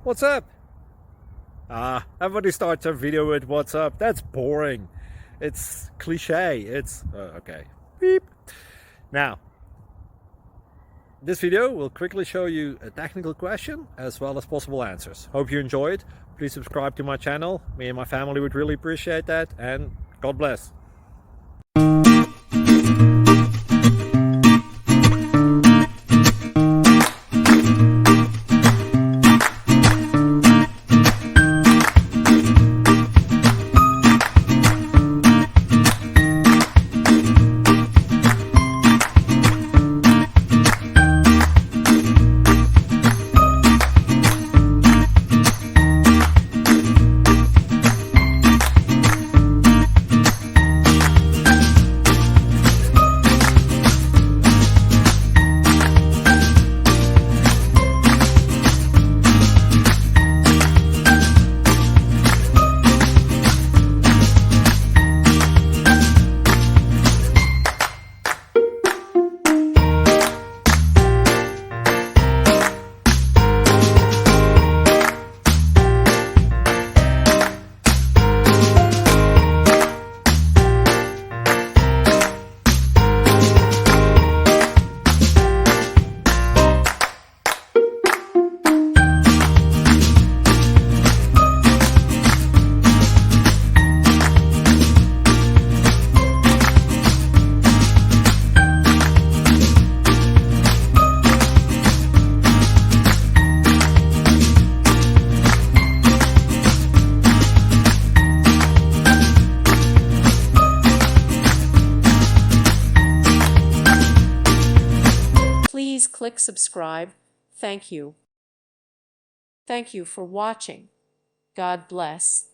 What's up? Everybody starts a video with what's up. That's boring. It's cliche. It's okay. Beep. Now, this video will quickly show you a technical question as well as possible answers. Hope you enjoy it. Please subscribe to my channel. Me and my family would really appreciate that, and God bless. Please click subscribe. Thank you. Thank you for watching. God bless.